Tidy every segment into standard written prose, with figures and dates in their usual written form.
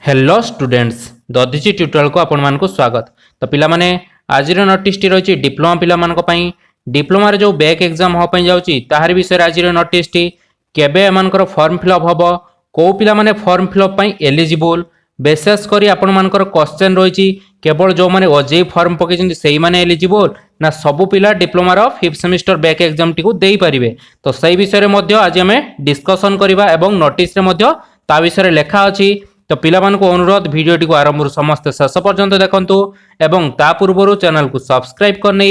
Hello students Dadhichi tutorial को आपण मानक स्वागत। तो पिला माने आज नोटिस टी रही डिप्लोमा पिला मानक पई डिप्लोमा रे जो बैक एग्जाम हो पई जाउची ताहार विषय आज नोटिस टी केबे एमानकर फॉर्म फिलअप हबो को पिला माने फॉर्म फिलअप पई एलिजिबल विशेष करी आपण मानकर क्वेश्चन रही केवल जो माने ओजे फॉर्म पकेजन सेही माने एलिजिबल ना सबु पिला डिप्लोमा रो 5th semester back exam T को देई परिबे। तो सही विषय रे मध्य आज हमें डिस्कशन करिबा एवं नोटिस रे मध्य ता विषय रे लेखा अछि। तो पिला मानक अनुरोध वीडियोटी को आरंभ समस्त शेष पर्यंत देखंतु एवं ता पूर्व चैनल को सब्सक्राइब करने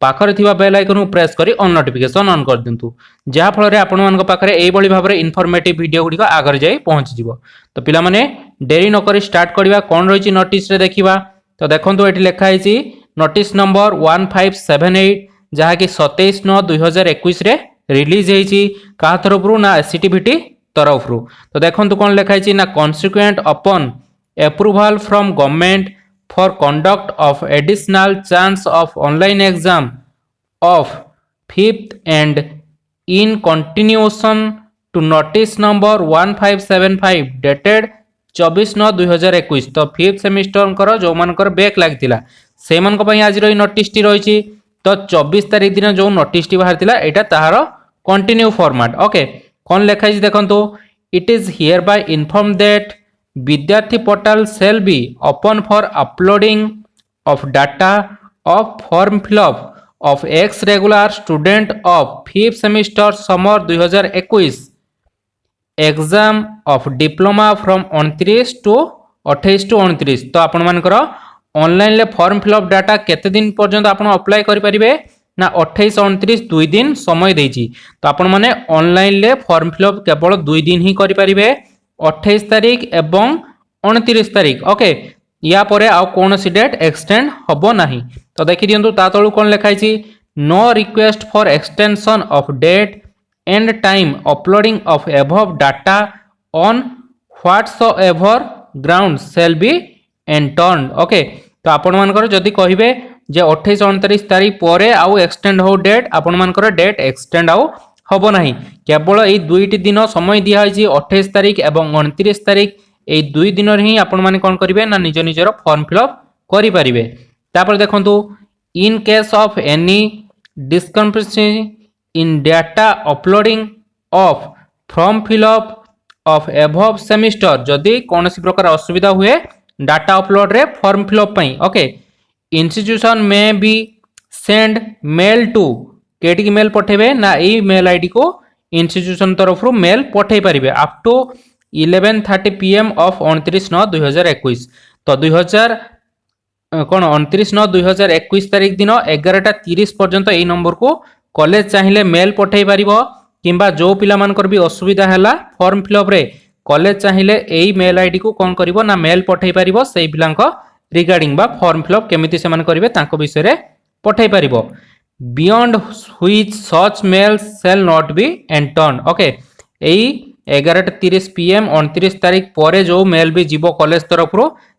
पाखरे थिबा बेल आइकन को प्रेस करी ऑन नोटिफिकेशन ऑन कर दिंतु जहा फल रे आपण मानक पाखरे एई बळी भाबरे इन्फॉर्मेटिव वीडियो गुडी आगर जाई पहुंच जिवो। तो पिला माने देरी न करी स्टार्ट करबा कोन रहिछि नोटिस रे देखिबा। तो देखंतु एठी लेखा आइछि नोटिस नंबर 1578 जहा कि 27/9/2021 रे रिलीज हेछि का तरफरु ना एससीटीवीटी तरफरु। तो देखंतु कोन लेखा आइछि ना consequent upon approval from government for conduct of additional chance of online exam of 5th and in continuation to notice number 1575 dated 24/9/2021। तो 5th सेमिस्टर कर जो मानकर बैक लागितिला से मान को पई आज रही नोटिस टी रहिछि। तो 24 तारिख दिन जो नोटिस टी बाहरतिला एटा ताहार कंटिन्यू फॉर्मेट। ओके कोन लेखा छि देखंतु it is here bye inform that विद्यार्थी portal shall be open for uploading of data of form fill-up of ex regular student of 5th semester summer 2021 exam of diploma from 29 to 28 to 29। तो आपण मानकर online ले form fill up data केते दिन पर्यंत आपण apply करि परिबे ना 28 29 2 दिन समय देछि। तो आपण माने ऑनलाइन ले फॉर्म फिलअप केवल 2 दिन ही करि परिबे 28 तारिख एवं 29 तारिख। ओके या परे आउ कौन सी डेट एक्सटेंड हबो नाही। तो देखि दियंतु ता तळु कोन लेखाइ छि no request for extension of date and time uploading of above data on whatsoever ground shall be entertained. Okay तो आपण मानकर जदी कहिबे जे 28 29 तारिख परे आउ एक्सटेंड हो डेट आपण मानकर डेट एक्सटेंड आउ हबो नाही केवल एई दुईटी दिन समय दिया होइछि 28 तारिख एवं 29 तारिख एई दुई दिन ही आपण माने कोन करिवे ना निज निजर फॉर्म फिलअप करि परिबे। तापर देखंतु in case of any discrepancy in data uploading of form fill up of above semester जदी कोनसी प्रकार असुविधा हुए डाटा अपलोड रे फॉर्म फिलअप पई okay institution may be send mail to केटी मेल पठेबे ना ई मेल आईडी को इंस्टीट्यूशन तरफ मेल पठे पारिबे अप टू 11:30 PM ऑफ 29/9/2021। तो 2000 कोन 29/9/2021 तारिख दिन 11:30 पर्यंत एई नंबर को कॉलेज चाहिए मेल पठे पारिबो किंबा जो पिला मानकर भी असुविधा हैला फॉर्म फिलअप रे कॉलेज चाहिए एई मेल आईडी को कोन करिवो ना मेल पठे पारिबो सेई पिलांको रिगार्डिंग बा फॉर्म फिलअप केमिति से मान करिवे तांको विषय रे पठे पारिबो beyond which such mails shall not be entered। Okay AE 11:30 PM 29 तारिख परे जो मेल भी जीवो कॉलेज तरफ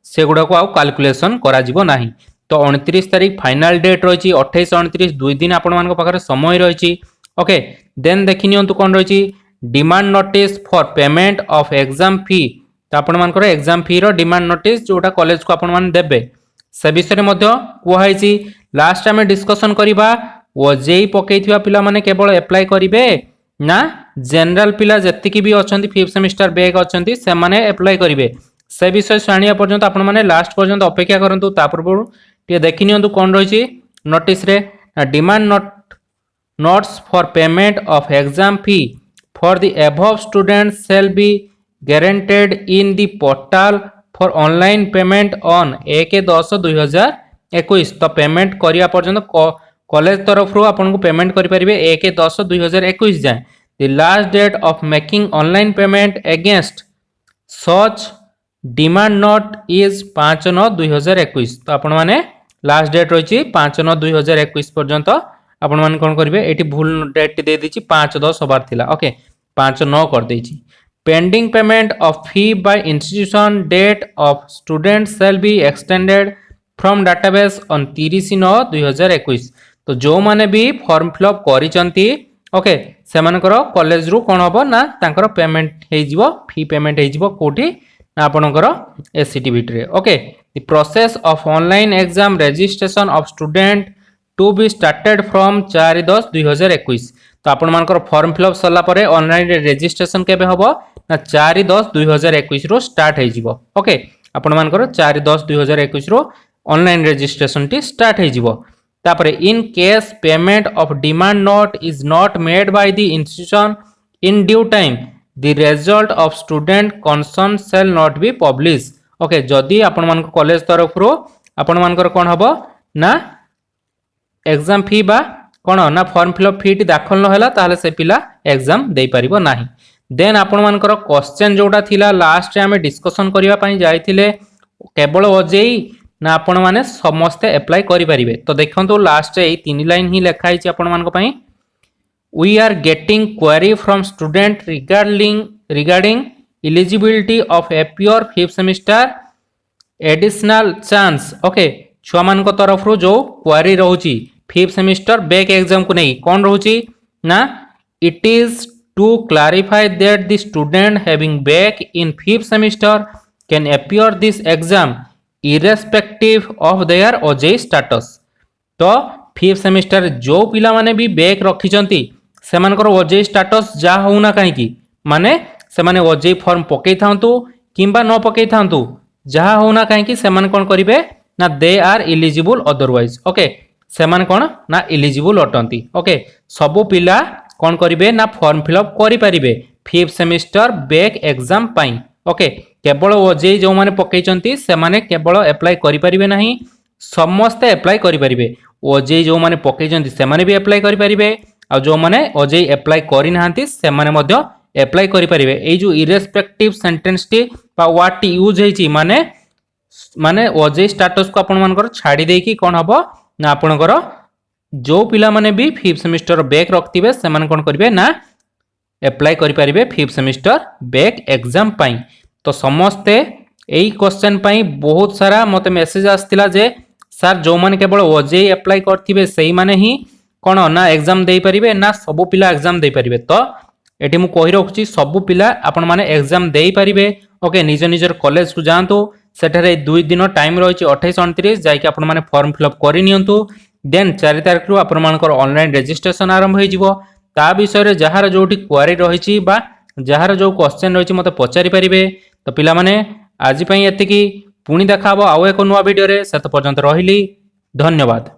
से गुडा को आउ कैलकुलेशन करा जीवो नाही। तो 29 तारिख फाइनल डेट रही 28 29 दुई दिन आपण मान पाखरे समय रही। ओके देन देखि नियंतु कोन रही demand notice for payment of exam फी। तो आपण मान एग्जाम फी रो डिमांड नोटिस जोटा कॉलेज को आपण मान देबे से विषय मध्य कुहाइछि। लास्ट टाइम डिस्कशन करिबा ओजेई पकेइथिबा पिला माने केवल अप्लाई करिवे ना जनरल पिला जत्तिकी भी अछंती 5th सेमेस्टर बैक अछंती से माने अप्लाई करिवे से विषय जानिया पर्यंत आपण माने लास्ट पर्यंत अपेक्षा करंतु ता पूर्व टे देखि नियंतु कोन रहिछि नोटिस रे demand notes for payment of exam fee for the above students shall be guaranteed in the portal for online payment on 1/10/2021। तो पेमेंट करिया पर्यंत कॉलेज तरफ आपन को पेमेंट करि परिबे 1/10/2021 जाय। The last date of making online payment against such demand note is 5/9/2021। तो आपण माने लास्ट डेट रही 5/9/2021 पर्यंत आपण माने कोन करिवे एटी भूल डेट दे दिछि 5/10 हबार थिला ओके 5/9 कर देछि। Pending payment of fee by institution date of student shall be extended from database on 30/9/2021। तो जो माने भी फॉर्म फिलअप करिसंती ओके से मानकर कॉलेज रु कोन हबो ना तांकर पेमेंट हे जिवो फी पेमेंट हे जिवो कोठी ना आपणकर एससीटीवीटी रे okay the process of online exam registration of student to be started from 4/10/2021 तो आपण मानकर फॉर्म फिलअप सरला परे ऑनलाइन रजिस्ट्रेशन केबे हबो ना 4/10/2021 रो स्टार्ट हे जिवो ओके आपण मानकर 4/10/2021 रो ऑनलाइन रजिस्ट्रेशन टी स्टार्ट हे जिवो तापरे in cash payment of demand note is not made by the institution in due time the result of student concern shall not be publish okay जदि आपण मान college तरफ रो आपण मानकर कोन हबो ना एग्जाम फी बा कोन ना फॉर्म फिलअप फी टी दाखल न होला ताले से पिला एग्जाम देई परिबो नाही देन आपण मानकर क्वेश्चन जोटा थिला लास्ट रे हमें डिस्कशन करिवा पई जायथिले केवल ओजेई ना आपण माने समस्त अप्लाई करि परिबे तो देखंतु लास्ट रे 3 लाइन ही लिखा हिची आपण मान को पई we are getting query from student regarding eligibility of appear 5th semester additional chance okay छुआ मान को तरफ रो जो क्वेरी रहउची 5th semester बैक एग्जाम को नहीं कौन रहउची ना it is to clarify that the student having back in 5th semester can appear this exam irrespective of their Ojee status तो 5th semester जो पिला माने भी बैक रखिचंती सेमानकर ओजेई स्टेटस जा होना कहीं माने सेमाने ओजेई फॉर्म पकई थांतु किंबा न पकई थांतु जहा होना कहीं सेमान कोन करिवे ना they are eligible otherwise okay सेमान कोन ना एलिजिबल अटंती ओके सबु पिला कोन करिवे ना फॉर्म फिलअप करि परिबे 5th सेमेस्टर बैक एग्जाम पाई ओके केवल ओजेई जो माने पकईचंती सेमाने केवल अप्लाई करि परिबे नाही समस्त अप्लाई करि परिबे ओजेई जो माने पकईचंती सेमाने भी अप्लाई करि परिबे आ जो माने ओजेई अप्लाई करि नाहंती से माने मध्य अप्लाई करि परिबे ए जो इरेस्पेक्टिव सेंटेंस टी बा व्हाट टी यूज हेची माने माने ओजेई स्टेटस को आपण मानकर छाडी देकी की कोन हबो ना आपणकर जो पिला माने भी 5th सेमेस्टर बैक रखतिबे से माने कोन करिवे ना अप्लाई करि परिबे 5th सेमेस्टर बैक एग्जाम पाई तो समस्ते एई क्वेश्चन पाई बहुत सारा मते मैसेज आस्तिला जे सर जो माने केवल ओजेई अप्लाई करथिबे सेही माने ही कोन ना एग्जाम देई परिबे ना सबु पिला एग्जाम देई परिबे तो एठी मु कहि रखुची सबु पिला आपण माने एग्जाम देई परिबे ओके निज निजर कॉलेज को जानतो सेठारे 2 दिन टाइम रहिची 28 29 जाय कि आपण माने फॉर्म फिलअप करि नियंतु देन 4 तारिख रु आपण मानकर ऑनलाइन रजिस्ट्रेशन आरंभ होई जिवो ता विषय रे जहार जोठी क्वेरी रहिची बा जहार जो क्वेश्चन रहिची मते पचारि परिबे तो पिला माने आज पई एतिकी पुणी देखाबो आउ एको नुवा वीडियो रे सेत पर्यंत रहिली धन्यवाद।